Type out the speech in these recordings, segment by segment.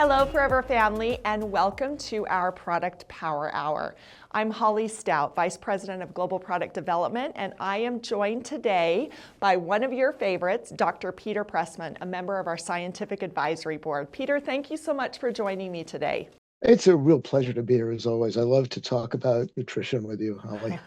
Hello, Forever family, and welcome to our Product Power Hour. I'm Holly Stout, Vice President of Global Product Development, and I am joined today by one of your favorites, Dr. Peter Pressman, a member of our Scientific Advisory Board. Peter, thank you so much for joining me today. It's a real pleasure to be here as always. I love to talk about nutrition with you, Holly.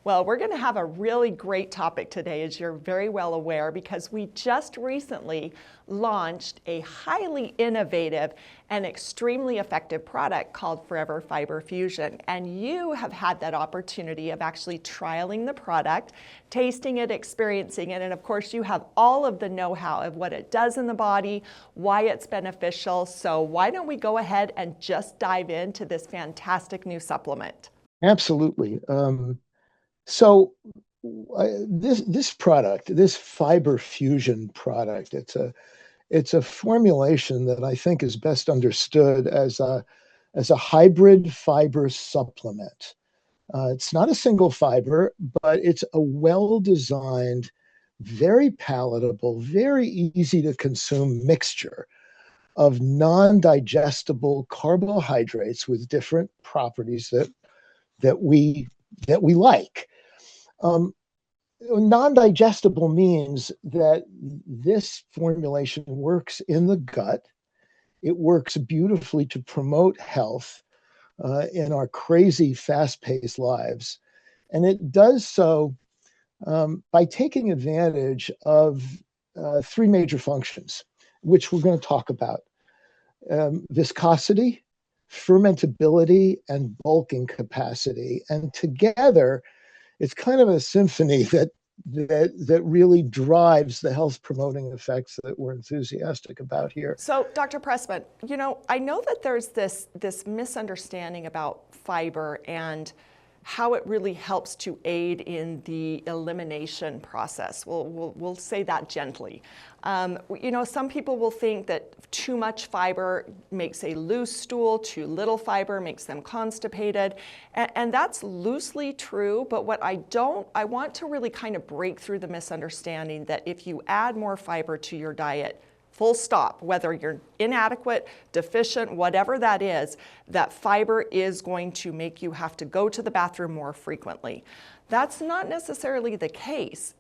Well, we're going to have a really great topic today, as you're very well aware, because we just recently launched a highly innovative and extremely effective product called Forever Fiber Fusion. And you have had that opportunity of actually trialing the product, tasting it, experiencing it, and of course you have all of the know-how of what it does in the body, why it's beneficial. So why don't we go ahead and just dive into this fantastic new supplement? Absolutely. This product, this fiber fusion product, it's a formulation that I think is best understood as a hybrid fiber supplement. It's not a single fiber, but it's a well-designed, very palatable, very easy to consume mixture of non-digestible carbohydrates with different properties that we like. Non-digestible means that this formulation works in the gut. It works beautifully to promote health in our crazy, fast-paced lives. And it does so by taking advantage of three major functions, which we're going to talk about. Viscosity, fermentability, and bulking capacity. And together, it's kind of a symphony that really drives the health promoting effects that we're enthusiastic about here. So, Dr. Pressman, I know that there's this misunderstanding about fiber and how it really helps to aid in the elimination process. We'll say that gently. Some people will think that too much fiber makes a loose stool, too little fiber makes them constipated, and that's loosely true, but I want to really kind of break through the misunderstanding that if you add more fiber to your diet, full stop, whether you're inadequate, deficient, whatever that is, that fiber is going to make you have to go to the bathroom more frequently. That's not necessarily the case.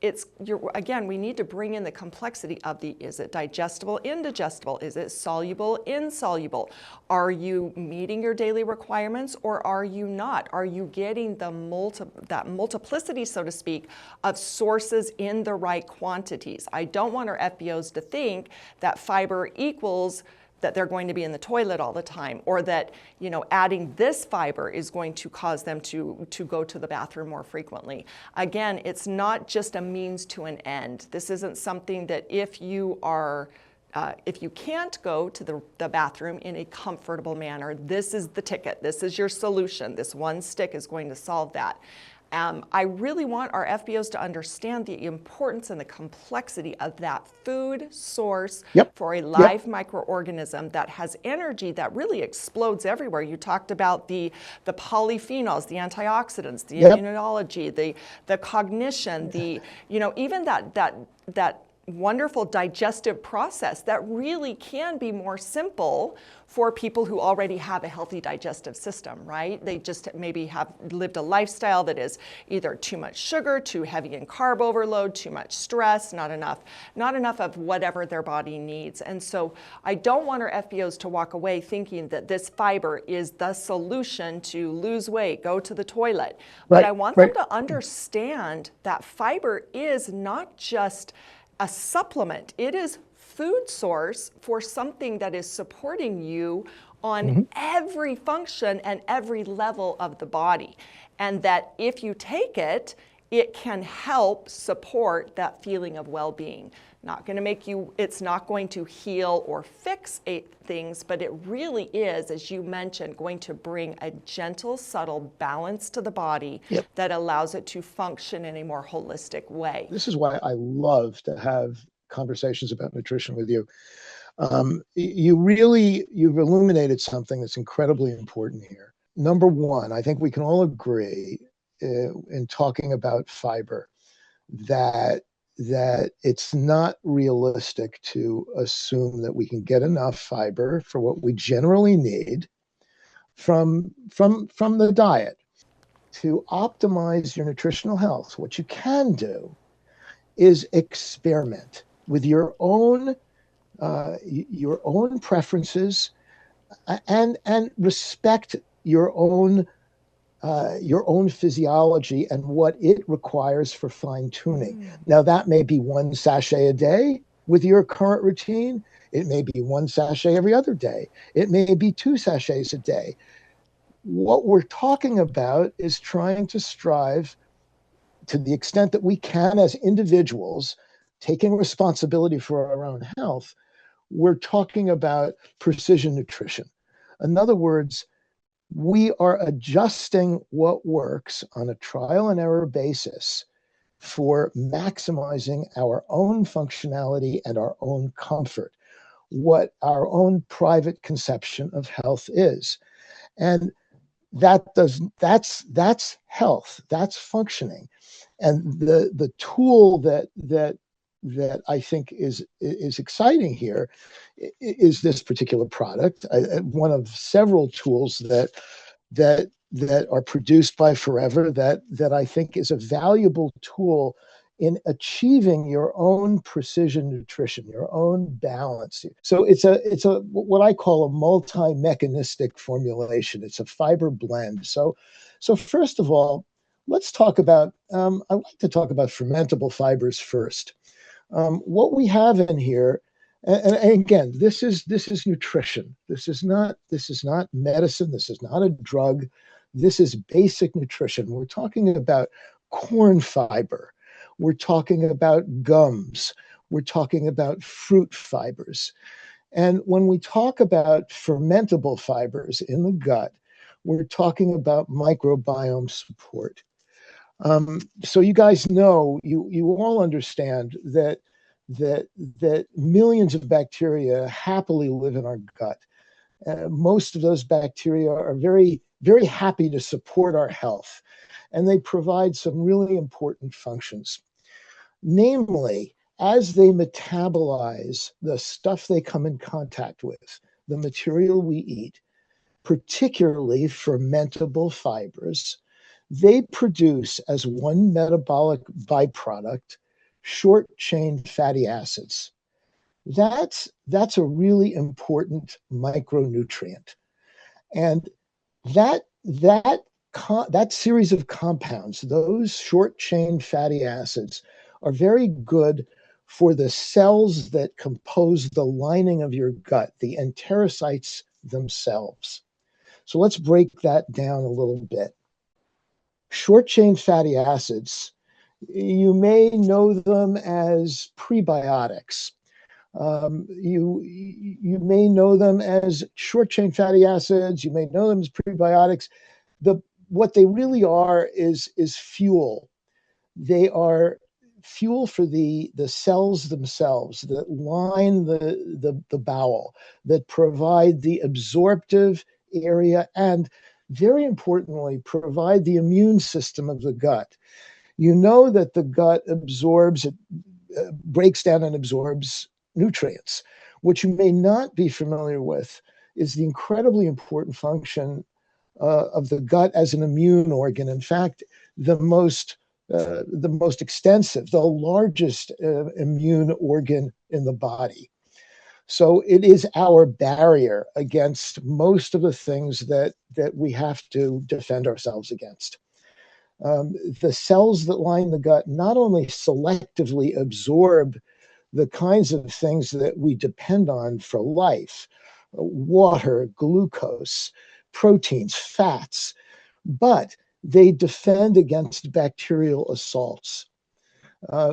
Again, we need to bring in the complexity of is it digestible, indigestible? Is it soluble, insoluble? Are you meeting your daily requirements or are you not? Are you getting that multiplicity, so to speak, of sources in the right quantities? I don't want our FBOs to think that fiber equals that they're going to be in the toilet all the time, or that adding this fiber is going to cause them to go to the bathroom more frequently. Again, it's not just a means to an end. This isn't something that if you can't go to the bathroom in a comfortable manner, this is the ticket, this is your solution, this one stick is going to solve that. I really want our FBOs to understand the importance and the complexity of that food source for a live microorganism that has energy that really explodes everywhere. You talked about the polyphenols, the antioxidants, the immunology, the cognition, even that wonderful digestive process that really can be more simple for people who already have a healthy digestive system, right? They just maybe have lived a lifestyle that is either too much sugar, too heavy in carb overload, too much stress, not enough of whatever their body needs. And so I don't want our FBOs to walk away thinking that this fiber is the solution to lose weight, go to the toilet. But I want them to understand that fiber is not just a supplement. It is food source for something that is supporting you on every function and every level of the body. And that if you take it, it can help support that feeling of well-being. It's not going to heal or fix things, but it really is, as you mentioned, going to bring a gentle, subtle balance to the body that allows it to function in a more holistic way. This is why I love to have conversations about nutrition with you. You've illuminated something that's incredibly important here. Number one, I think we can all agree in talking about fiber that that it's not realistic to assume that we can get enough fiber for what we generally need from the diet. To optimize your nutritional health, what you can do is experiment with your own preferences, and respect your own physiology and what it requires for fine tuning. Now, that may be one sachet a day with your current routine. It may be one sachet every other day. It may be two sachets a day. What we're talking about is trying to strive, to the extent that we can as individuals, taking responsibility for our own health. We're talking about precision nutrition. In other words, we are adjusting what works on a trial and error basis for maximizing our own functionality and our own comfort, what our own private conception of health is. And that's health, that's functioning. And the tool that I think is exciting here is this particular product, one of several tools that are produced by Forever, that I think is a valuable tool in achieving your own precision nutrition, your own balance. So it's a what I call a multi-mechanistic formulation. It's a fiber blend. So first of all, let's talk about. I like to talk about fermentable fibers first. What we have in here, and again, this is nutrition. This is not medicine. This is not a drug. This is basic nutrition. We're talking about corn fiber. We're talking about gums. We're talking about fruit fibers. And when we talk about fermentable fibers in the gut, we're talking about microbiome support. So you guys know, you all understand that millions of bacteria happily live in our gut. Most of those bacteria are very, very happy to support our health, and they provide some really important functions. Namely, as they metabolize the stuff they come in contact with, the material we eat, particularly fermentable fibers, they produce as one metabolic byproduct short chain fatty acids. That's a really important micronutrient. And that series of compounds, those short chain fatty acids, are very good for the cells that compose the lining of your gut, the enterocytes themselves. So let's break that down a little bit. Short chain fatty acids, you may know them as prebiotics. You may know them as short chain fatty acids. You may know them as prebiotics. What they really are is fuel. They are fuel for the cells themselves that line the bowel, that provide the absorptive area, and very importantly, provide the immune system of the gut. You know that the gut breaks down and absorbs nutrients. What you may not be familiar with is the incredibly important function of the gut as an immune organ. In fact, the most extensive, the largest immune organ in the body. So it is our barrier against most of the things that we have to defend ourselves against. The cells that line the gut not only selectively absorb the kinds of things that we depend on for life, water, glucose, proteins, fats, but they defend against bacterial assaults.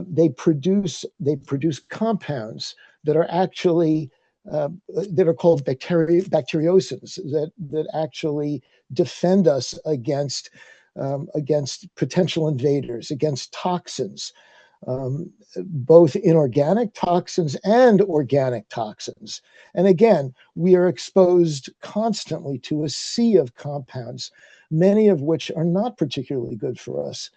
They produce compounds that are actually that are called bacteriocins, that actually defend us against potential invaders, against toxins, both inorganic toxins and organic toxins. And again, we are exposed constantly to a sea of compounds, many of which are not particularly good for us.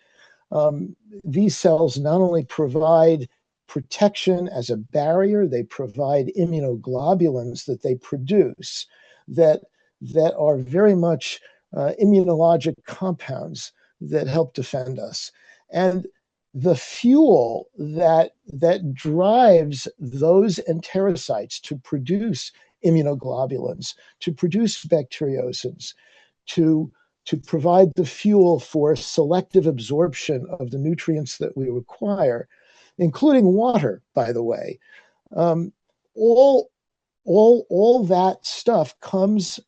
These cells not only provide protection as a barrier. They provide immunoglobulins that they produce that are very much immunologic compounds that help defend us. And the fuel that drives those enterocytes to produce immunoglobulins, to produce bacteriocins, to provide the fuel for selective absorption of the nutrients that we require, including water, by the way. Um, all that stuff comes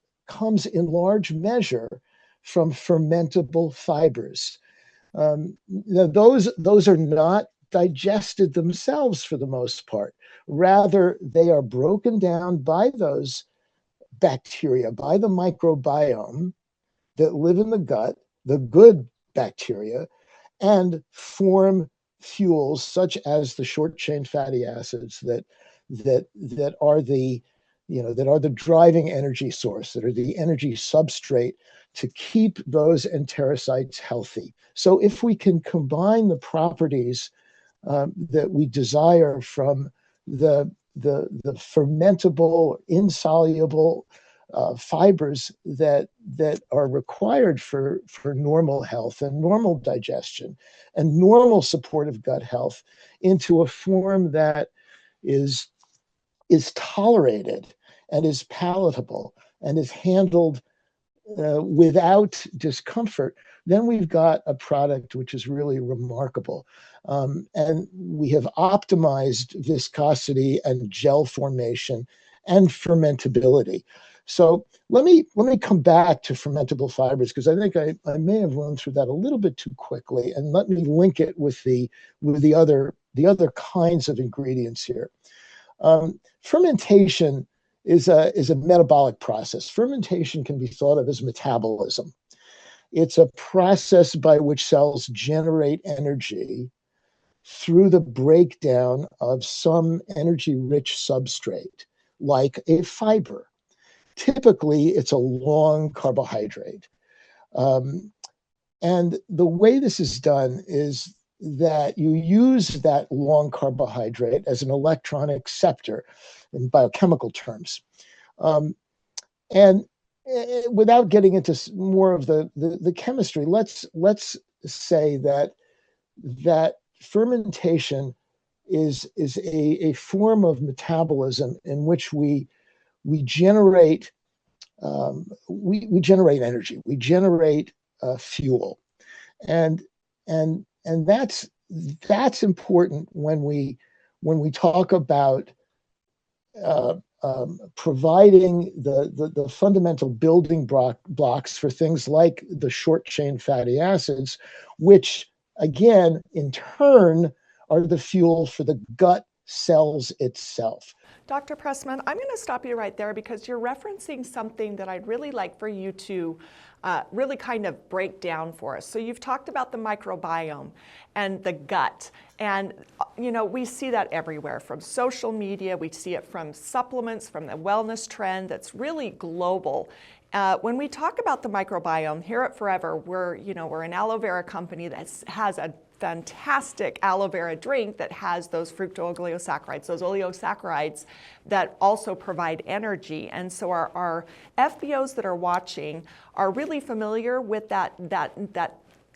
in large measure from fermentable fibers. Those are not digested themselves for the most part. Rather, they are broken down by those bacteria, by the microbiome that live in the gut, the good bacteria, and form fuels such as the short chain fatty acids that are the driving energy source, that are the energy substrate to keep those enterocytes healthy. So if we can combine the properties that we desire from the fermentable, insoluble fibers that are required for normal health and normal digestion and normal supportive gut health into a form that is tolerated and is palatable and is handled without discomfort, then we've got a product which is really remarkable. And we have optimized viscosity and gel formation and fermentability. So let me come back to fermentable fibers, because I think I may have run through that a little bit too quickly, and let me link it with the other kinds of ingredients here. Fermentation is a metabolic process. Fermentation can be thought of as metabolism. It's a process by which cells generate energy through the breakdown of some energy-rich substrate, like a fiber. Typically, it's a long carbohydrate. And the way this is done is that you use that long carbohydrate as an electron acceptor in biochemical terms. And without getting into more of the chemistry, let's say that fermentation is a form of metabolism in which we generate we generate energy, we generate fuel, and that's important when we talk about providing the fundamental building blocks for things like the short chain fatty acids, which again in turn are the fuel for the gut cells itself. Dr. Pressman, I'm going to stop you right there because you're referencing something that I'd really like for you to really kind of break down for us. So you've talked about the microbiome and the gut, and we see that everywhere from social media, we see it from supplements, from the wellness trend that's really global. When we talk about the microbiome here at Forever, we're an aloe vera company that has a fantastic aloe vera drink that has those fructooligosaccharides, those oligosaccharides that also provide energy. And so our FBOs that are watching are really familiar with that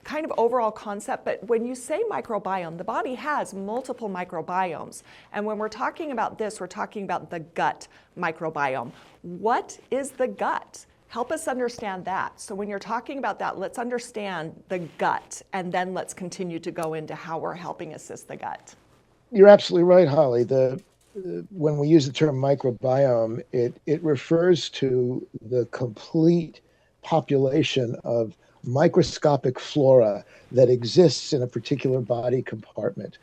kind of overall concept. But when you say microbiome, the body has multiple microbiomes. And when we're talking about this, we're talking about the gut microbiome. What is the gut? Help us understand that. So when you're talking about that, let's understand the gut, and then let's continue to go into how we're helping assist the gut. You're absolutely right, Holly. When we use the term microbiome, it refers to the complete population of microscopic flora that exists in a particular body compartment.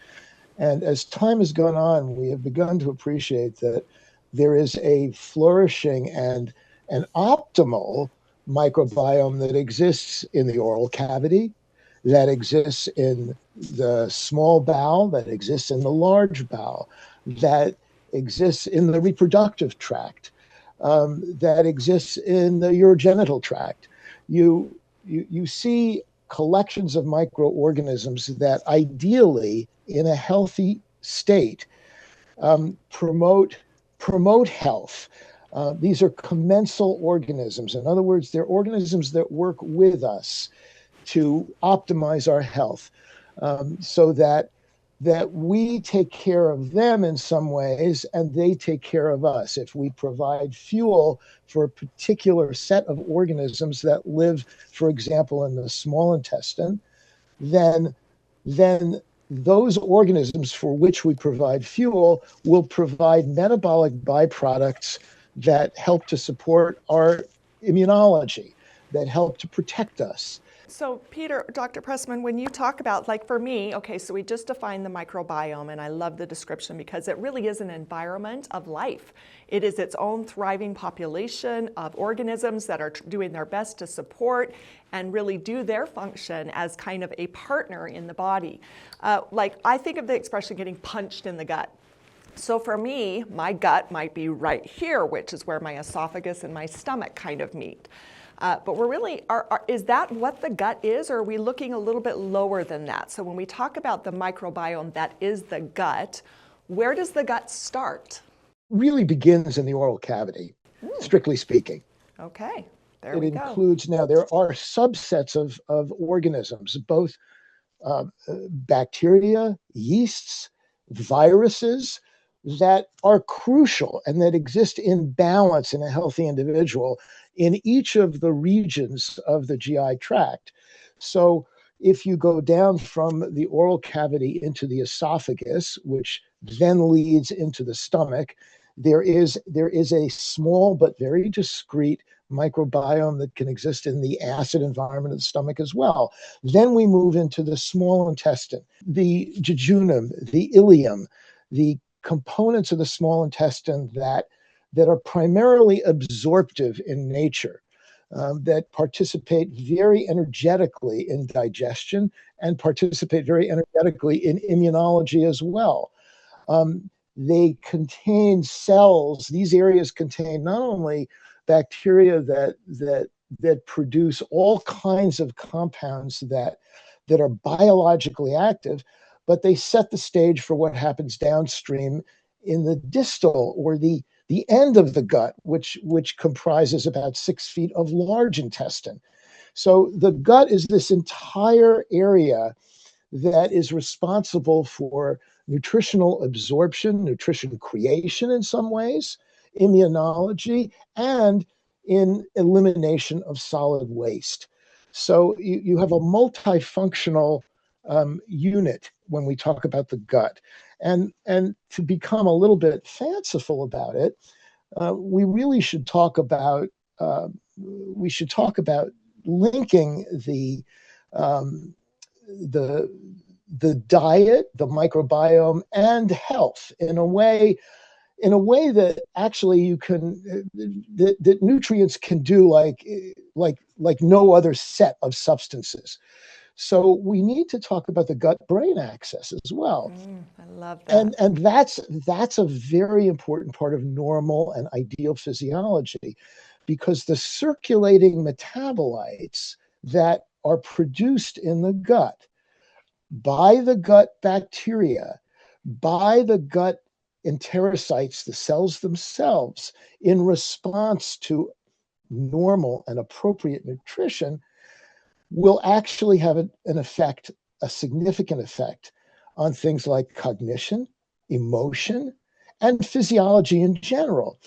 And as time has gone on, we have begun to appreciate that there is a flourishing and an optimal microbiome that exists in the oral cavity, that exists in the small bowel, that exists in the large bowel, that exists in the reproductive tract, that exists in the urogenital tract. You see collections of microorganisms that ideally, in a healthy state promote health. These are commensal organisms. In other words, they're organisms that work with us to optimize our health, so that we take care of them in some ways and they take care of us. If we provide fuel for a particular set of organisms that live, for example, in the small intestine, then those organisms for which we provide fuel will provide metabolic byproducts that help to support our immunology, that help to protect us. So Peter, Dr. Pressman, when you talk about, like for me, okay, so we just defined the microbiome, and I love the description because it really is an environment of life. It is its own thriving population of organisms that are doing their best to support and really do their function as kind of a partner in the body. Like I think of the expression getting punched in the gut. So for me, my gut might be right here, which is where my esophagus and my stomach kind of meet. But we're really, is that what the gut is, or are we looking a little bit lower than that? So when we talk about the microbiome that is the gut, where does the gut start? Really begins in the oral cavity, strictly speaking. Okay, there we go. It includes, now there are subsets of organisms, both bacteria, yeasts, viruses, that are crucial and that exist in balance in a healthy individual in each of the regions of the GI tract. So if you go down from the oral cavity into the esophagus, which then leads into the stomach, there is a small but very discrete microbiome that can exist in the acid environment of the stomach as well. Then we move into the small intestine, the jejunum, the ileum, the components of the small intestine that are primarily absorptive in nature, that participate very energetically in digestion and participate very energetically in immunology as well. They contain cells. These areas contain not only bacteria that produce all kinds of compounds that are biologically active, but they set the stage for what happens downstream in the distal, or the end of the gut, which comprises about 6 feet of large intestine. So the gut is this entire area that is responsible for nutritional absorption, nutrition creation in some ways, immunology, and in elimination of solid waste. So you have a multifunctional unit when we talk about the gut. And to become a little bit fanciful about it, we really should talk about linking the diet, the microbiome, and health in a way that actually you can that nutrients can do like no other set of substances. So we need to talk about the gut-brain axis as well. I love that. And that's a very important part of normal and ideal physiology, because the circulating metabolites that are produced in the gut by the gut bacteria, by the gut enterocytes, the cells themselves, in response to normal and appropriate nutrition, will actually have an effect, a significant effect, on things like cognition, emotion, and physiology in general.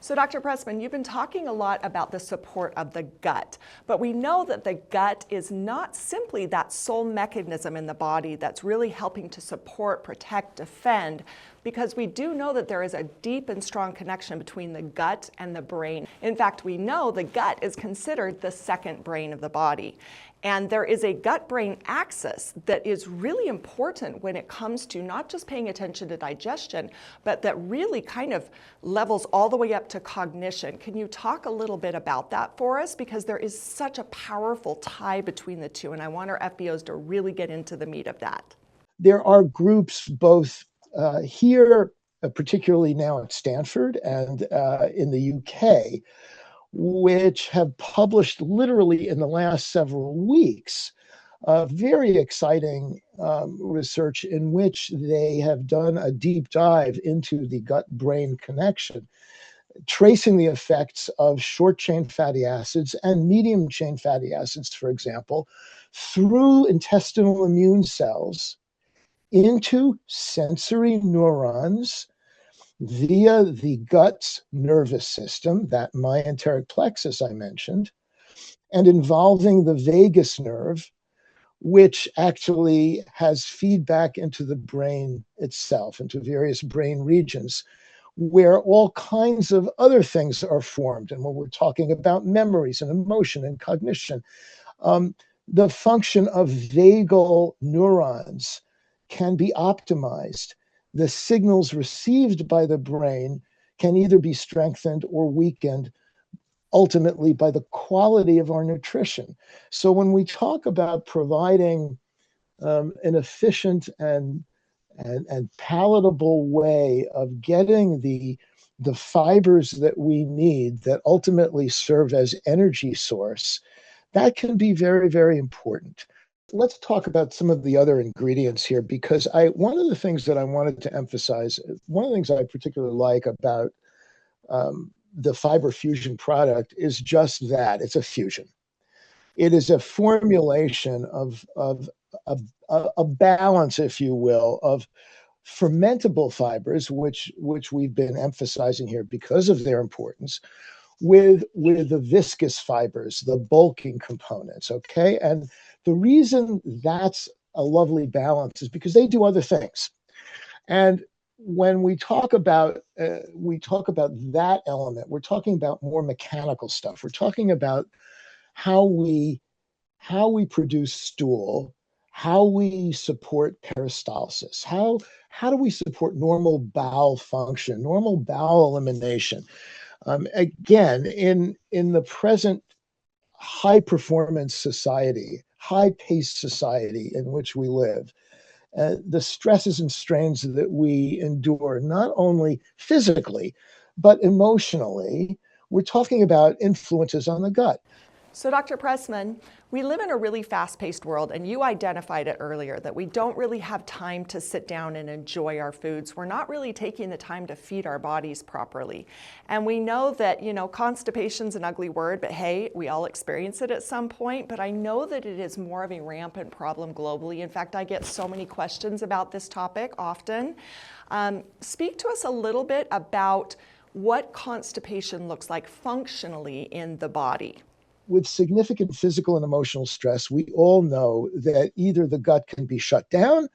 So Dr. Pressman, you've been talking a lot about the support of the gut, but we know that the gut is not simply that sole mechanism in the body that's really helping to support, protect, defend, because we do know that there is a deep and strong connection between the gut and the brain. In fact, we know the gut is considered the second brain of the body. And there is a gut-brain axis that is really important when it comes to not just paying attention to digestion, but that really kind of levels all the way up to cognition. Can you talk a little bit about that for us? Because there is such a powerful tie between the two, and I want our FBOs to really get into the meat of that. There are groups both here, particularly now at Stanford, and in the UK, which have published literally in the last several weeks very exciting research in which they have done a deep dive into the gut-brain connection, tracing the effects of short-chain fatty acids and medium-chain fatty acids, for example, through intestinal immune cells into sensory neurons via the gut's nervous system, that myenteric plexus I mentioned, and involving the vagus nerve, which actually has feedback into the brain itself, into various brain regions, where all kinds of other things are formed. And when we're talking about memories and emotion and cognition, um, the function of vagal neurons can be optimized. The signals received by the brain can either be strengthened or weakened ultimately by the quality of our nutrition. So when we talk about providing an efficient and palatable way of getting the fibers that we need that ultimately serve as energy source, that can be very, very important. Let's talk about some of the other ingredients here, because one of the things that I wanted to emphasize, one of the things I particularly like about the fiber fusion product is just that it's a fusion. It is a formulation of a balance, if you will, of fermentable fibers, which we've been emphasizing here because of their importance, with the viscous fibers, the bulking components. Okay, and the reason that's a lovely balance is because they do other things. And when we talk about that element, we're talking about more mechanical stuff. We're talking about how we produce stool, how we support peristalsis, how do we support normal bowel function, normal bowel elimination. Again, in the present high performance society, high paced society in which we live, the stresses and strains that we endure, not only physically, but emotionally, we're talking about influences on the gut. So, Dr. Pressman, we live in a really fast-paced world, and you identified it earlier that we don't really have time to sit down and enjoy our foods. We're not really taking the time to feed our bodies properly. And we know that, constipation's an ugly word, but hey, we all experience it at some point. But I know that it is more of a rampant problem globally. In fact, I get so many questions about this topic often. Speak to us a little bit about what constipation looks like functionally in the body. With significant physical and emotional stress, we all know that either the gut can be shut down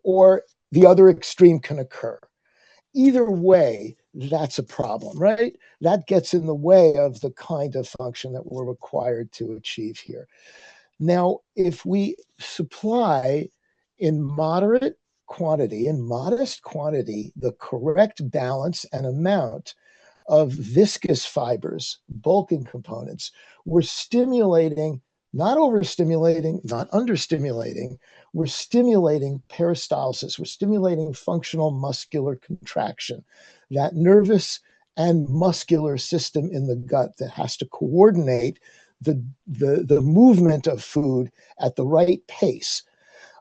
or the other extreme can occur. Either way, that's a problem, right? That gets in the way of the kind of function that we're required to achieve here. Now, if we supply in moderate quantity, in modest quantity, the correct balance and amount of viscous fibers, bulking components, we're stimulating, not overstimulating, not understimulating, we're stimulating peristalsis, we're stimulating functional muscular contraction, that nervous and muscular system in the gut that has to coordinate the movement of food at the right pace.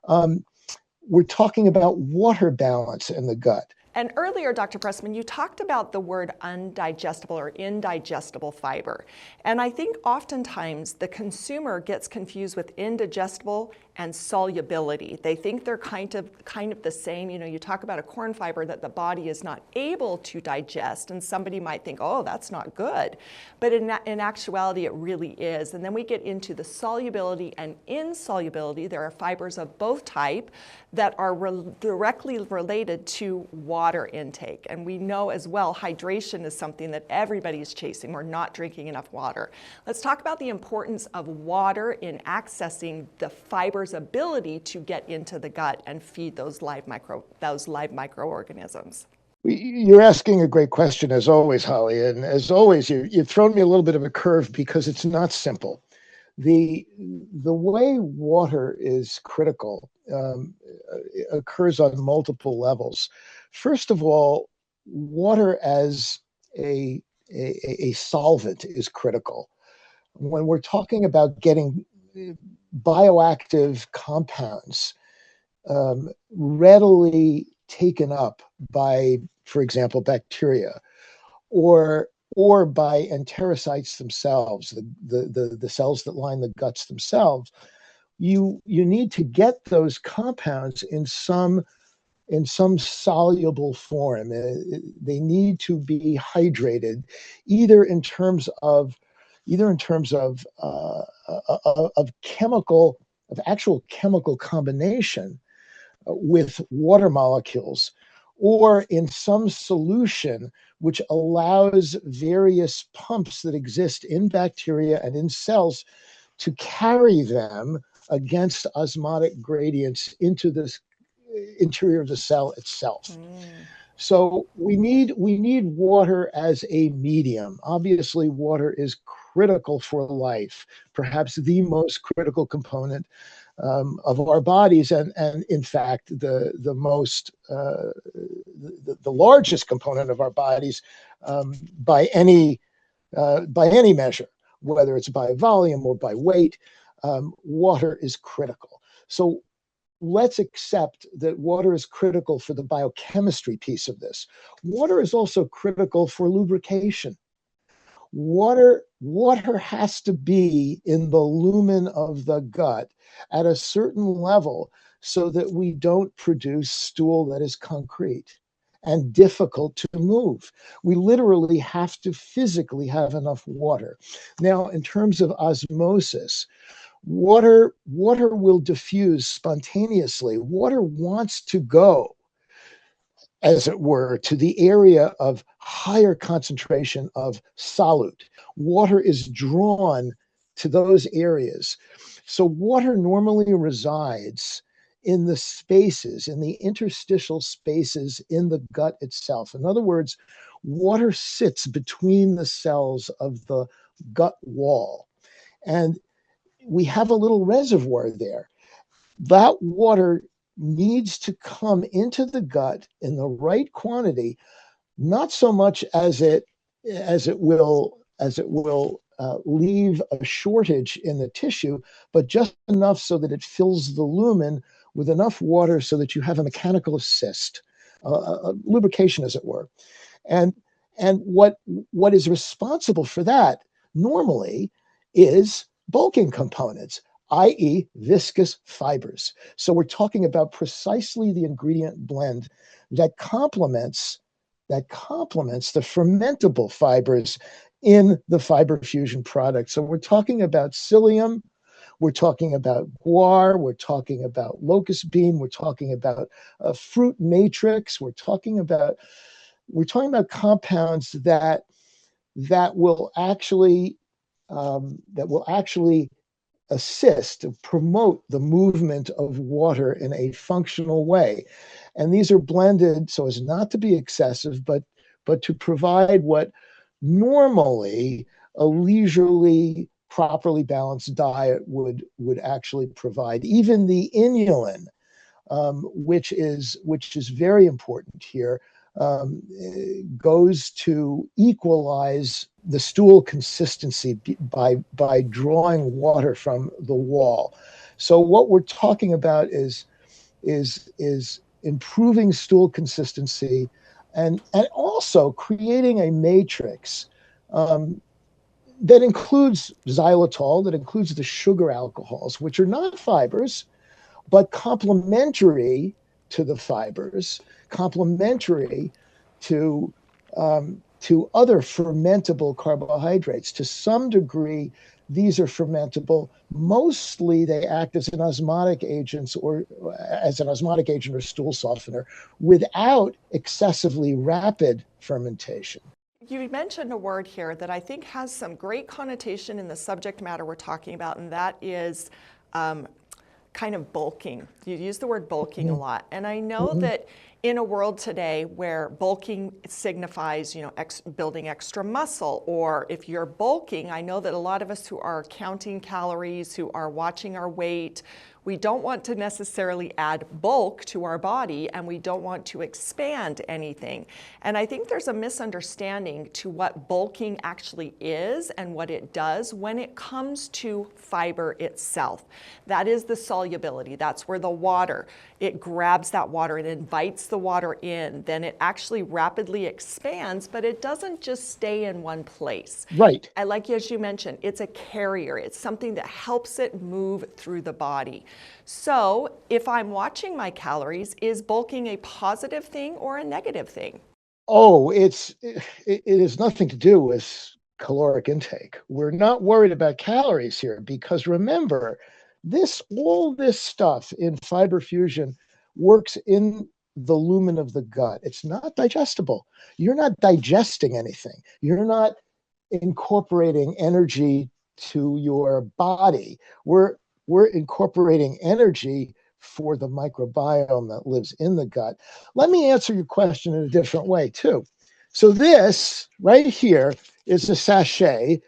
We're talking about water balance in the gut. And earlier, Dr. Pressman, you talked about the word undigestible or indigestible fiber. And I think oftentimes the consumer gets confused with indigestible and solubility. They think they're kind of the same. You talk about a corn fiber that the body is not able to digest, and somebody might think, oh, that's not good. But in actuality, it really is. And then we get into the solubility and insolubility. There are fibers of both type that are directly related to water intake. And we know as well, hydration is something that everybody is chasing. We're not drinking enough water. Let's talk about the importance of water in accessing the fiber's ability to get into the gut and feed those live microorganisms. You're asking a great question, as always, Holly. And as always, you've thrown me a little bit of a curve because it's not simple. The way water is critical occurs on multiple levels. First of all, water as a solvent is critical. When we're talking about getting bioactive compounds readily taken up by, for example, bacteria, or by enterocytes themselves, the cells that line the guts themselves, you need to get those compounds in some soluble form. They need to be hydrated, either in terms of actual chemical combination with water molecules, or in some solution which allows various pumps that exist in bacteria and in cells to carry them against osmotic gradients into the interior of the cell itself. So we need water as a medium. Obviously, water is critical for life, perhaps the most critical component of our bodies, and in fact the most the largest component of our bodies by any measure, whether it's by volume or by weight. Water is critical. So let's accept that water is critical for the biochemistry piece of this. Water is also critical for lubrication. Water has to be in the lumen of the gut at a certain level so that we don't produce stool that is concrete and difficult to move. We literally have to physically have enough water. Now, in terms of osmosis, water will diffuse spontaneously. Water wants to go, as it were, to the area of higher concentration of solute. Water is drawn to those areas. So water normally resides in the spaces, in the interstitial spaces in the gut itself. In other words, water sits between the cells of the gut wall. And we have a little reservoir there. That water needs to come into the gut in the right quantity, not so much as it will leave a shortage in the tissue, but just enough so that it fills the lumen with enough water so that you have a mechanical assist, a lubrication, as it were. And what is responsible for that normally is bulking components, i.e. viscous fibers. So we're talking about precisely the ingredient blend that complements the fermentable fibers in the fiber fusion product. So we're talking about psyllium, we're talking about guar, we're talking about locust bean, we're talking about fruit matrix, we're talking about compounds that will actually assist to promote the movement of water in a functional way. And these are blended so as not to be excessive, but to provide what normally a leisurely, properly balanced diet would actually provide. Even the inulin, which is very important here, goes to equalize the stool consistency by drawing water from the wall. So what we're talking about is improving stool consistency and also creating a matrix that includes xylitol, that includes the sugar alcohols, which are not fibers, but complementary to the fibers, complementary to other fermentable carbohydrates. To some degree, these are fermentable. Mostly, they act as an osmotic agent or stool softener without excessively rapid fermentation. You mentioned a word here that I think has some great connotation in the subject matter we're talking about, and that is kind of bulking. You use the word bulking a lot. And I know that in a world today where bulking signifies, building extra muscle, or if you're bulking, I know that a lot of us who are counting calories, who are watching our weight, We don't want to necessarily add bulk to our body, and we don't want to expand anything. And I think there's a misunderstanding to what bulking actually is and what it does when it comes to fiber itself. That is the solubility. That's where the water, it grabs that water, it invites the water in, then it actually rapidly expands, but it doesn't just stay in one place. Right. And like as you mentioned, it's a carrier. It's something that helps it move through the body. So if I'm watching my calories, is bulking a positive thing or a negative thing? Oh, it has nothing to do with caloric intake. We're not worried about calories here because remember, all this stuff in fiber fusion works in the lumen of the gut. It's not digestible. You're not digesting anything. You're not incorporating energy to your body. We're incorporating energy for the microbiome that lives in the gut. Let me answer your question in a different way too. So this right here is a sachet,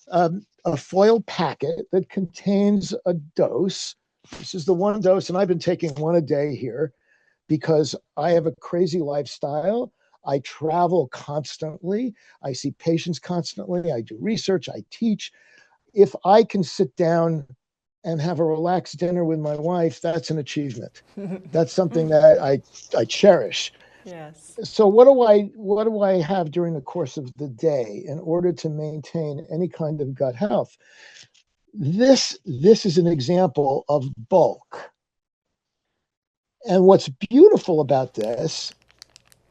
a foil packet that contains a dose. This is the one dose, and I've been taking one a day here because I have a crazy lifestyle. I travel constantly. I see patients constantly. I do research. I teach. If I can sit down and have a relaxed dinner with my wife, that's an achievement. That's something that I cherish. Yes. So what do I have during the course of the day in order to maintain any kind of gut health? This is an example of bulk. And what's beautiful about this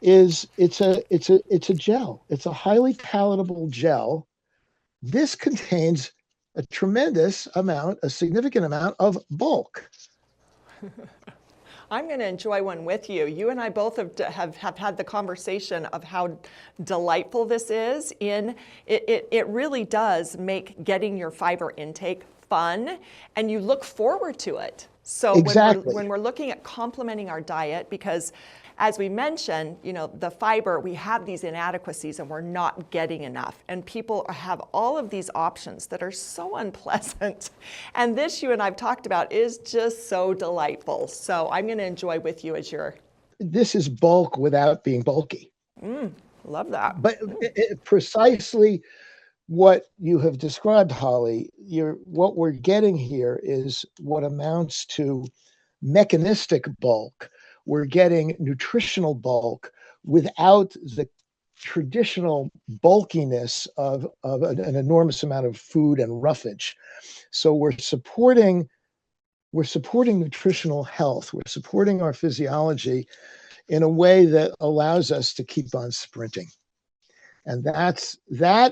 is it's a gel. It's a highly palatable gel. This contains a significant amount of bulk. I'm going to enjoy one with you. You and I both have had the conversation of how delightful this is. It really does make getting your fiber intake fun, and you look forward to it. So Exactly. when we're looking at complementing our diet, because as we mentioned, the fiber, we have these inadequacies and we're not getting enough. And people have all of these options that are so unpleasant. And this, you and I've talked about, is just so delightful. So I'm going to enjoy with you as your... This is bulk without being bulky. Love that. But precisely what you have described, Holly, what we're getting here is what amounts to mechanistic bulk. We're getting nutritional bulk without the traditional bulkiness of an enormous amount of food and roughage. So we're supporting nutritional health. We're supporting our physiology in a way that allows us to keep on sprinting. And that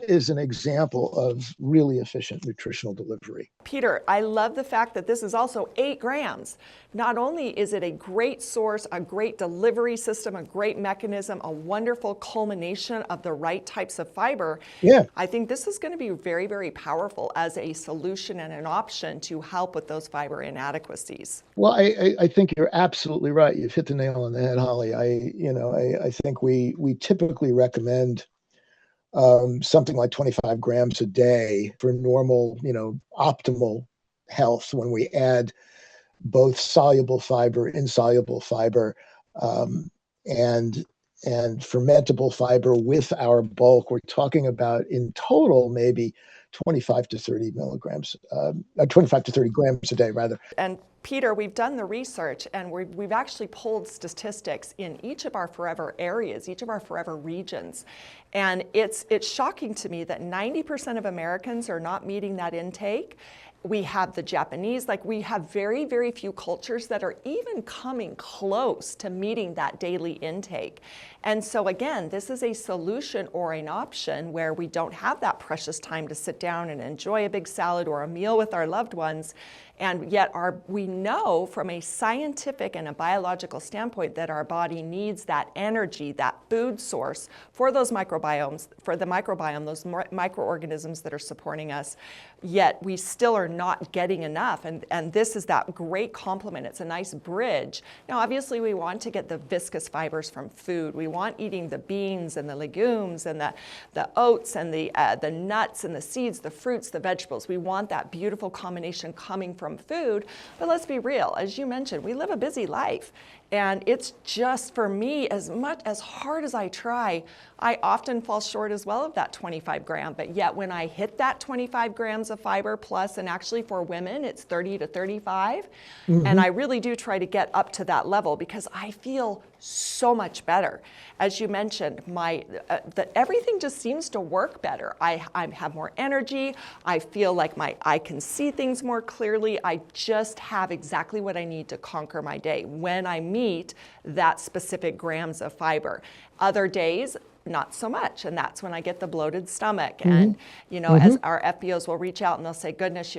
is an example of really efficient nutritional delivery. Peter, I love the fact that this is also 8 grams. Not only is it a great source, a great delivery system, a great mechanism, a wonderful culmination of the right types of fiber. Yeah. I think this is going to be very, very powerful as a solution and an option to help with those fiber inadequacies. Well, I think you're absolutely right. You've hit the nail on the head, Holly. I think we typically recommend something like 25 grams a day for normal, optimal health when we add both soluble fiber, insoluble fiber, and fermentable fiber with our bulk. We're talking about in total maybe 25 to 30 milligrams, 25 to 30 grams a day, rather. And Peter, we've done the research and we've actually pulled statistics in each of our forever areas, each of our forever regions. And it's shocking to me that 90% of Americans are not meeting that intake. We have the Japanese, we have very, very few cultures that are even coming close to meeting that daily intake. And so again, this is a solution or an option where we don't have that precious time to sit down and enjoy a big salad or a meal with our loved ones. And yet we know from a scientific and a biological standpoint that our body needs that energy, that food source for those microbiomes, for the microbiome, those microorganisms that are supporting us. Yet we still are not getting enough. And this is that great complement. It's a nice bridge. Now, obviously, we want to get the viscous fibers from food. We want eating the beans and the legumes and the oats and the nuts and the seeds, the fruits, the vegetables. We want that beautiful combination coming from food. But let's be real, as you mentioned, we live a busy life. And it's just, for me, as hard as I try, I often fall short as well of that 25 gram. But yet when I hit that 25 grams of fiber plus, and actually for women, it's 30 to 35. And I really do try to get up to that level because I feel so much better. As you mentioned, everything just seems to work better. I have more energy. I feel like I can see things more clearly. I just have exactly what I need to conquer my day when I meet that specific grams of fiber. Other days, not so much, and that's when I get the bloated stomach. And as our FBOs will reach out and they'll say, goodness,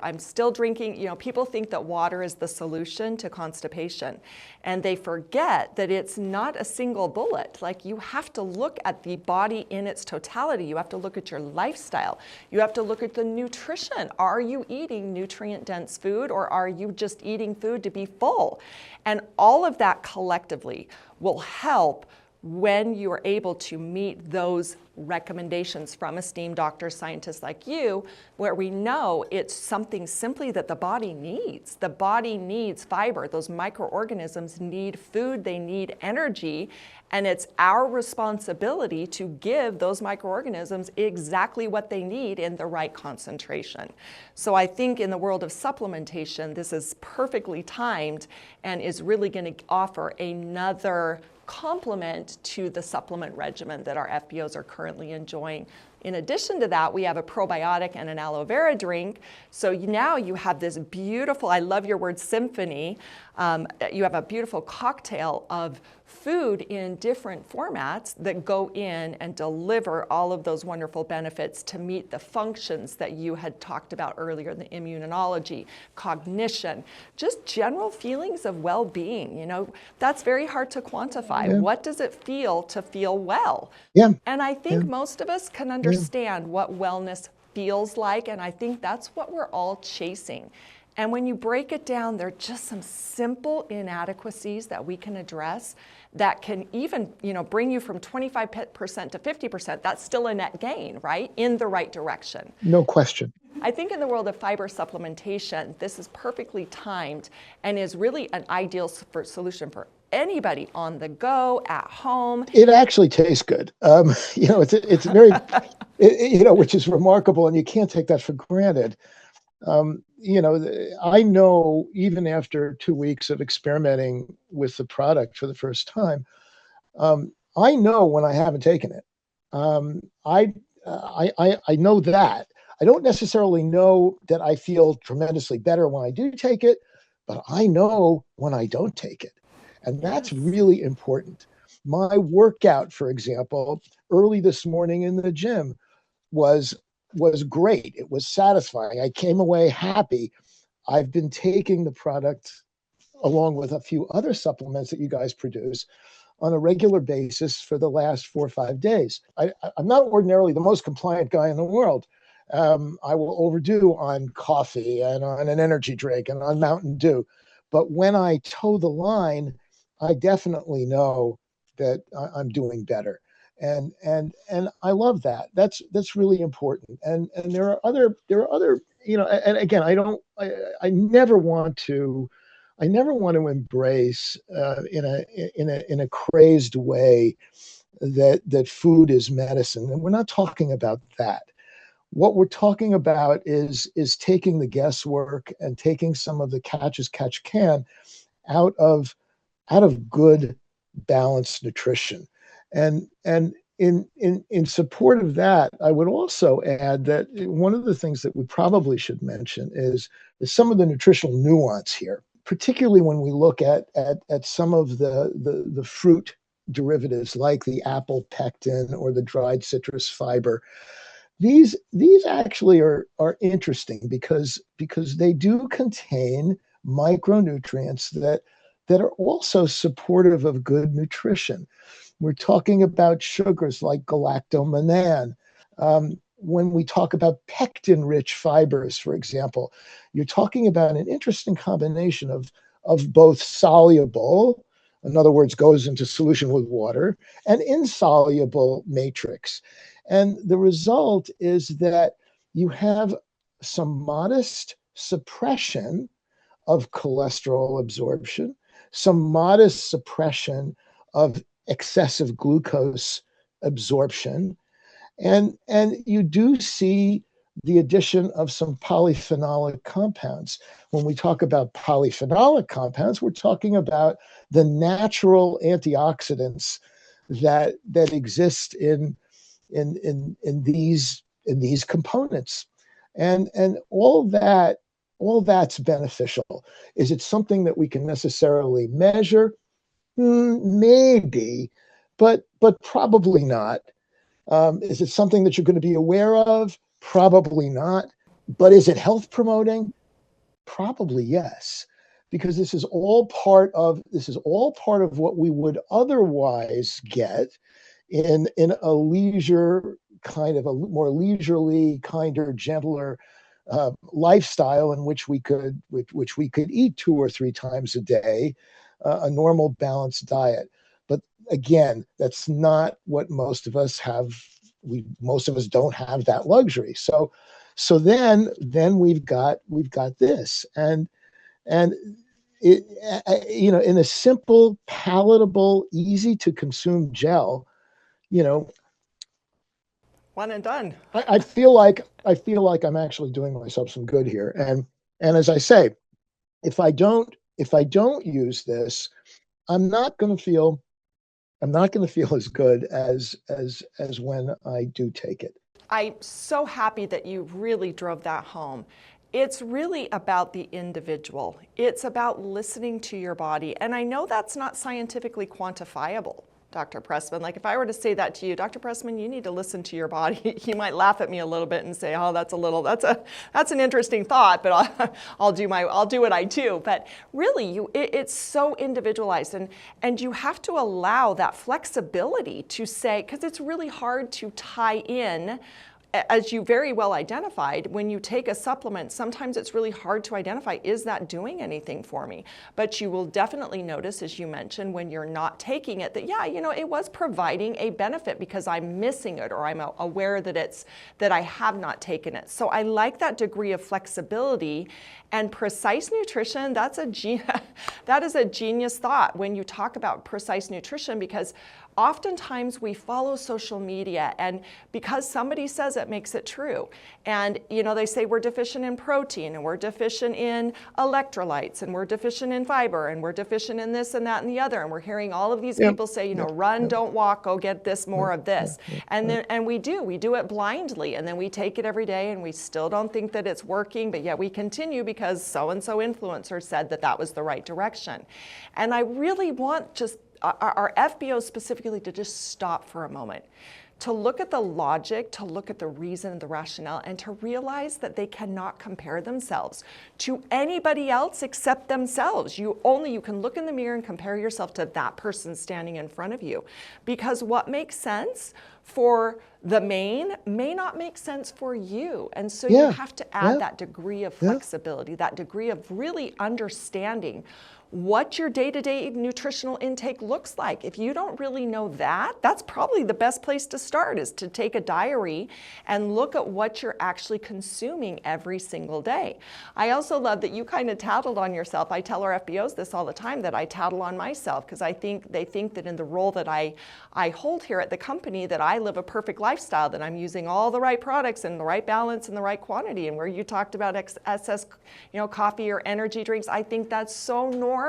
I'm still drinking. People think that water is the solution to constipation, and they forget that it's not a single bullet. Like, you have to look at the body in its totality. You have to look at your lifestyle. You have to look at the nutrition. Are you eating nutrient-dense food, or are you just eating food to be full? And all of that collectively will help when you are able to meet those recommendations from esteemed doctors, scientists like you, where we know it's something simply that the body needs. The body needs fiber. Those microorganisms need food, they need energy, and it's our responsibility to give those microorganisms exactly what they need in the right concentration. So I think in the world of supplementation, this is perfectly timed and is really going to offer another complement to the supplement regimen that our FBOs are currently enjoying. In addition to that, we have a probiotic and an aloe vera drink. So now you have this beautiful, I love your word symphony, you have a beautiful cocktail of food in different formats that go in and deliver all of those wonderful benefits to meet the functions that you had talked about earlier, the immunology, cognition, just general feelings of well-being. That's very hard to quantify. Yeah. What does it feel to feel well? Yeah. And I think most of us can understand what wellness feels like, and I think that's what we're all chasing. And when you break it down, there are just some simple inadequacies that we can address that can even, bring you from 25% to 50%. That's still a net gain, right? In the right direction. No question. I think in the world of fiber supplementation, this is perfectly timed and is really an ideal solution for anybody on the go, at home. It actually tastes good. It's very, which is remarkable, and you can't take that for granted. I know even after 2 weeks of experimenting with the product for the first time, I know when I haven't taken it. I know that. I don't necessarily know that I feel tremendously better when I do take it, but I know when I don't take it. And that's really important. My workout, for example, early this morning in the gym was great. It was satisfying. I came away happy. I've been taking the product along with a few other supplements that you guys produce on a regular basis for the last 4 or 5 days. I'm not ordinarily the most compliant guy in the world. I will overdo on coffee and on an energy drink and on Mountain Dew. But when I toe the line, I definitely know that I'm doing better. And I love that. That's really important. And there are other, and again, I never want to embrace in a crazed way that food is medicine. And we're not talking about that. What we're talking about is taking the guesswork and taking some of the catch as catch can out of good balanced nutrition. And in support of that, I would also add that one of the things that we probably should mention is some of the nutritional nuance here, particularly when we look at some of the fruit derivatives like the apple pectin or the dried citrus fiber. These actually are interesting because they do contain micronutrients that are also supportive of good nutrition. We're talking about sugars like galactomannan. When we talk about pectin-rich fibers, for example, you're talking about an interesting combination of both soluble in other words, goes into solution with water, and insoluble matrix. And the result is that you have some modest suppression of cholesterol absorption, some modest suppression of excessive glucose absorption, and you do see the addition of some polyphenolic compounds. When we talk about polyphenolic compounds, we're talking about the natural antioxidants that exist in these components, and all that's beneficial. Is it something that we can necessarily measure? Maybe, but probably not. Is it something that you're going to be aware of? Probably not. But is it health promoting? Probably yes, because this is all part of what we would otherwise get in a leisure kind of a more leisurely, kinder, gentler lifestyle in which we could eat 2 or 3 times a day, a normal balanced diet. But again, that's not what most of us have. Most of us don't have that luxury. So then we've got this, and it, in a simple, palatable, easy to consume gel, you know, One and done. I feel like I'm actually doing myself some good here. And as I say, if I don't use this, I'm not going to feel as good as when I do take it. I'm so happy that you really drove that home. It's really about the individual. It's about listening to your body. And I know that's not scientifically quantifiable, Dr. Pressman. Like if I were to say that to you, Dr. Pressman, you need to listen to your body. You might laugh at me a little bit and say, "Oh, that's an interesting thought," but I'll do what I do. But really, it's so individualized, and you have to allow that flexibility to say, because it's really hard to tie in. As you very well identified, when you take a supplement, sometimes it's really hard to identify, is that doing anything for me? But you will definitely notice, as you mentioned, when you're not taking it, that it was providing a benefit because I'm missing it, or I'm aware that I have not taken it. So I like that degree of flexibility. And precise nutrition, that is a genius thought when you talk about precise nutrition, because oftentimes we follow social media, and because somebody says it makes it true. And they say we're deficient in protein, and we're deficient in electrolytes, and we're deficient in fiber, and we're deficient in this and that and the other. And we're hearing all of these people say, run, don't walk, go get this, more of this. And we do it blindly, and then we take it every day, and we still don't think that it's working, but yet we continue because so-and-so influencer said that was the right direction. And I really want just our FBOs specifically to just stop for a moment, to look at the logic, to look at the reason, the rationale, and to realize that they cannot compare themselves to anybody else except themselves. You can look in the mirror and compare yourself to that person standing in front of you, because what makes sense for the main may not make sense for you. And so you have to add that degree of flexibility, that degree of really understanding what your day-to-day nutritional intake looks like. If you don't really know that, that's probably the best place to start, is to take a diary and look at what you're actually consuming every single day. I also love that you kind of tattled on yourself. I tell our FBOs this all the time, that I tattle on myself, because they think that in the role that I hold here at the company, that I live a perfect lifestyle, that I'm using all the right products and the right balance and the right quantity. And where you talked about excess, coffee or energy drinks, I think that's so normal.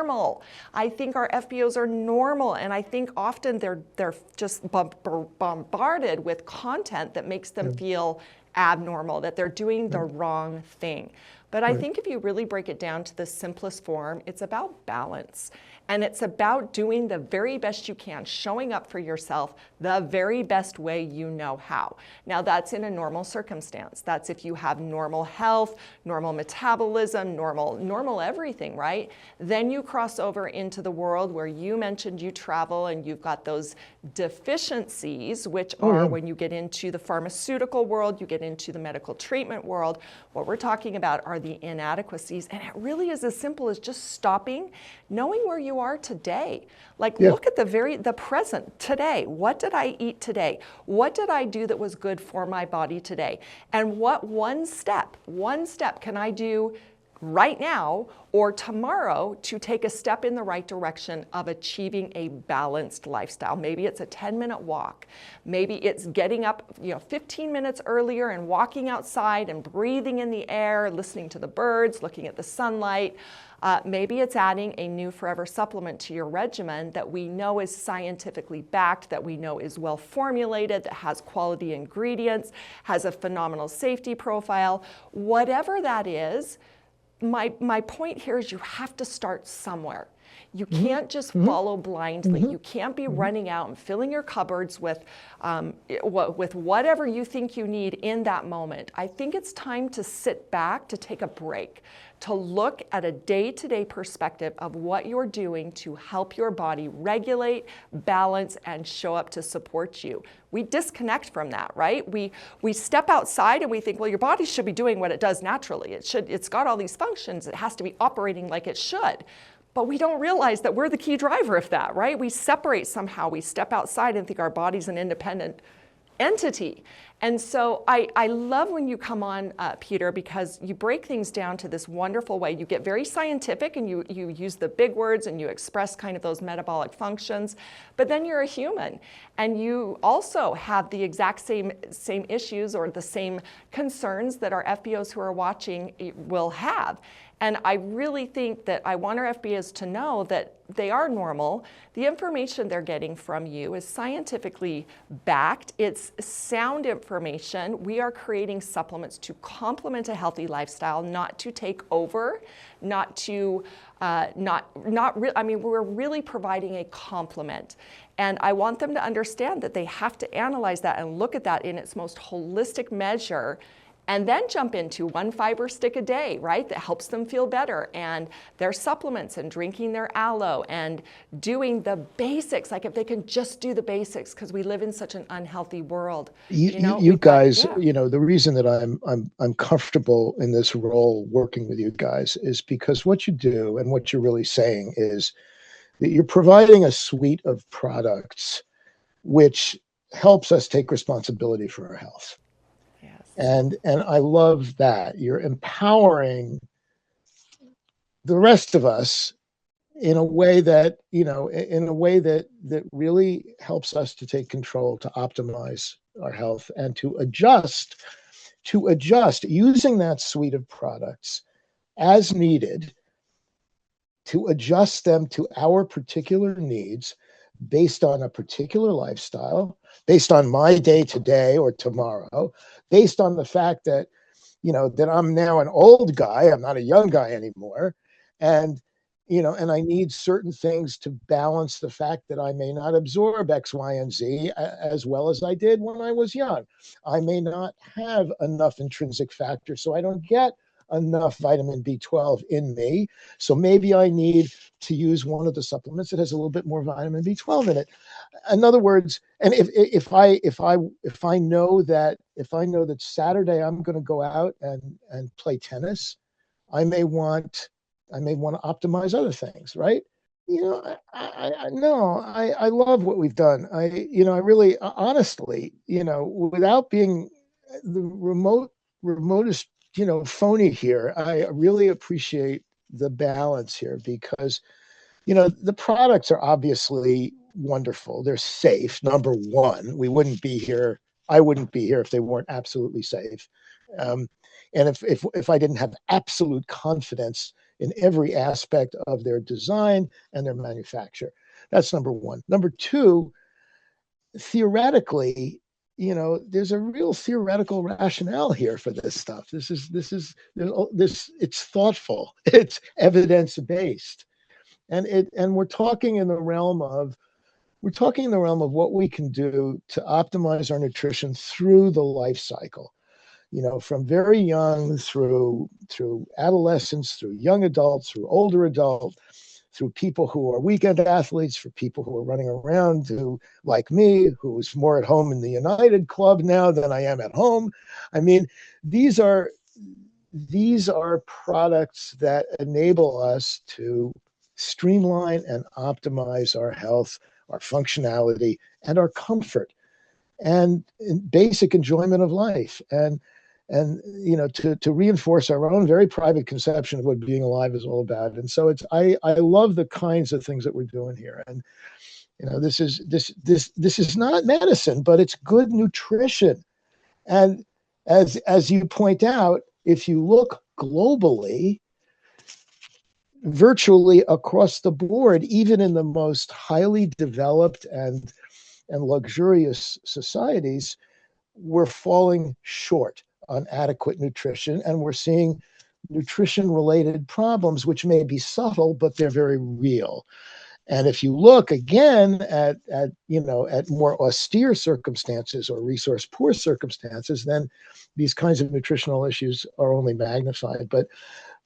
I think our FBOs are normal, and I think often they're just bombarded with content that makes them feel abnormal, that they're doing the wrong thing. But I think if you really break it down to the simplest form, it's about balance. And it's about doing the very best you can, showing up for yourself the very best way you know how. Now, that's in a normal circumstance. That's if you have normal health, normal metabolism, normal everything, right? Then you cross over into the world where you mentioned you travel and you've got those deficiencies, which are when you get into the pharmaceutical world, you get into the medical treatment world. What we're talking about are the inadequacies. And it really is as simple as just stopping, knowing where you are today. Like, Yeah. look at the present today. What did I eat today? What did I do that was good for my body today? And what one step can I do right now or tomorrow to take a step in the right direction of achieving a balanced lifestyle? Maybe it's a 10-minute walk. Maybe it's getting up, 15 minutes earlier and walking outside and breathing in the air, listening to the birds, looking at the sunlight. Maybe it's adding a new forever supplement to your regimen that we know is scientifically backed, that we know is well formulated, that has quality ingredients, has a phenomenal safety profile. Whatever that is, my point here is you have to start somewhere. You can't just follow blindly. You can't be running out and filling your cupboards with whatever you think you need in that moment. I think it's time to sit back, to take a break, to look at a day-to-day perspective of what you're doing to help your body regulate, balance, and show up to support you. We disconnect from that, right? We step outside and we think, well, your body should be doing what it does naturally. It's got all these functions. It has to be operating like it should. But we don't realize that we're the key driver of that, right? We separate somehow. We step outside and think our body's an independent entity. And so I love when you come on, Peter, because you break things down to this wonderful way. You get very scientific and you use the big words and you express kind of those metabolic functions, but then you're a human and you also have the exact same issues or the same concerns that our FBOs who are watching will have. And I really think that I want our FBOs to know that they are normal. The information they're getting from you is scientifically backed. It's sound information. We are creating supplements to complement a healthy lifestyle, not to take over, not to, we're really providing a complement. And I want them to understand that they have to analyze that and look at that in its most holistic measure, and then jump into one fiber stick a day, right? That helps them feel better, and their supplements and drinking their aloe and doing the basics. Like if they can just do the basics, because we live in such an unhealthy world. You guys, the reason that I'm comfortable in this role working with you guys is because what you do and what you're really saying is that you're providing a suite of products which helps us take responsibility for our health. And I love that you're empowering the rest of us in a way that, that really helps us to take control, to optimize our health, and to adjust using that suite of products as needed, to adjust them to our particular needs based on a particular lifestyle, based on my day today or tomorrow, based on the fact that, that I'm now an old guy, I'm not a young guy anymore. And, and I need certain things to balance the fact that I may not absorb X, Y, and Z as well as I did when I was young. I may not have enough intrinsic factor, so I don't get enough vitamin B12 in me. So maybe I need to use one of the supplements that has a little bit more vitamin B12 in it. In other words, and if I know that Saturday I'm going to go out and play tennis, I may want to optimize other things, right? I love what we've done. I really, honestly, without being the remotest, phony here, I really appreciate the balance here because, the products are obviously wonderful. They're safe. Number one, we wouldn't be here. I wouldn't be here if they weren't absolutely safe. And if I didn't have absolute confidence in every aspect of their design and their manufacture, that's number one. Number two, theoretically, there's a real theoretical rationale here for this stuff. It's thoughtful, it's evidence-based. And we're talking in the realm of what we can do to optimize our nutrition through the life cycle, from very young through adolescence, through young adults, through older adult, through people who are weekend athletes, for people who are running around, who, like me, who's more at home in the United Club now than I am at home. I mean, these are these are products that enable us to streamline and optimize our health, our functionality, and our comfort and basic enjoyment of life. And to reinforce our own very private conception of what being alive is all about. And so I love the kinds of things that we're doing here. And this is not medicine, but it's good nutrition. And as you point out, if you look globally, virtually across the board, even in the most highly developed and luxurious societies, we're falling short on adequate nutrition, and we're seeing nutrition-related problems, which may be subtle, but they're very real. And if you look again at more austere circumstances or resource poor circumstances, then these kinds of nutritional issues are only magnified. But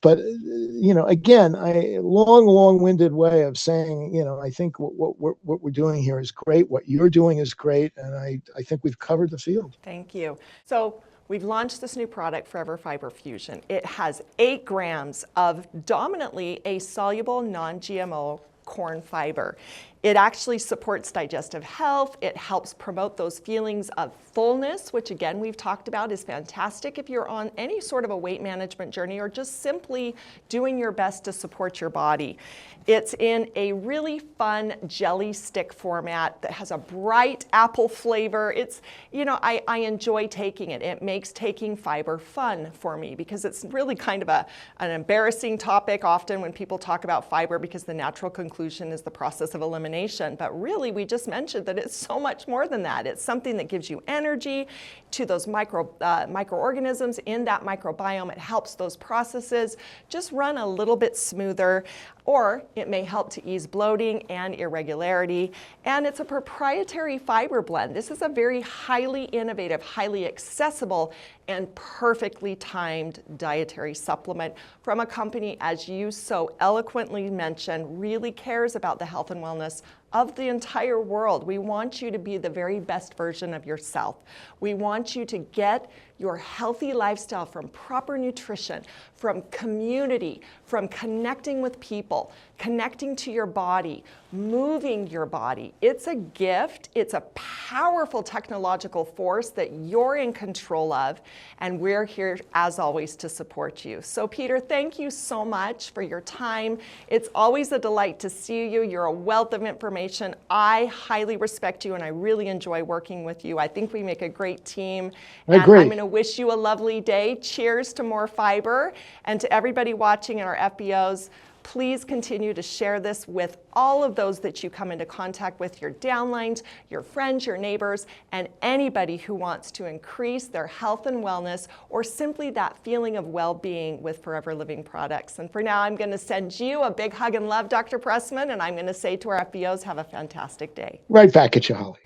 again, long-winded way of saying, I think what we're doing here is great. What you're doing is great, and I think we've covered the field. Thank you. So we've launched this new product, Forever Fiber Fusion. It has 8 grams of dominantly a soluble non-GMO corn fiber. It actually supports digestive health. It helps promote those feelings of fullness, which again, we've talked about is fantastic if you're on any sort of a weight management journey or just simply doing your best to support your body. It's in a really fun jelly stick format that has a bright apple flavor. It's, I enjoy taking it. It makes taking fiber fun for me because it's really kind of an embarrassing topic often when people talk about fiber because the natural conclusion is the process of elimination. But really, we just mentioned that it's so much more than that. It's something that gives you energy to those microorganisms in that microbiome. It helps those processes just run a little bit smoother, or it may help to ease bloating and irregularity. And it's a proprietary fiber blend. This is a very highly innovative, highly accessible, and perfectly timed dietary supplement from a company, as you so eloquently mentioned, really cares about the health and wellness of the entire world. We want you to be the very best version of yourself. We want you to get your healthy lifestyle from proper nutrition, from community, from connecting with people, connecting to your body, moving your body. It's a gift. It's a powerful technological force that you're in control of, and we're here, as always, to support you. So, Peter, thank you so much for your time. It's always a delight to see you. You're a wealth of information. I highly respect you, and I really enjoy working with you. I think we make a great team. I agree. I'm going to wish you a lovely day. Cheers to more fiber. And to everybody watching in our FBOs, please continue to share this with all of those that you come into contact with, your downlines, your friends, your neighbors, and anybody who wants to increase their health and wellness or simply that feeling of well-being with Forever Living products. And for now, I'm going to send you a big hug and love, Dr. Pressman, and I'm going to say to our FBOs, have a fantastic day. Right back at you, Holly.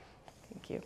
Thank you.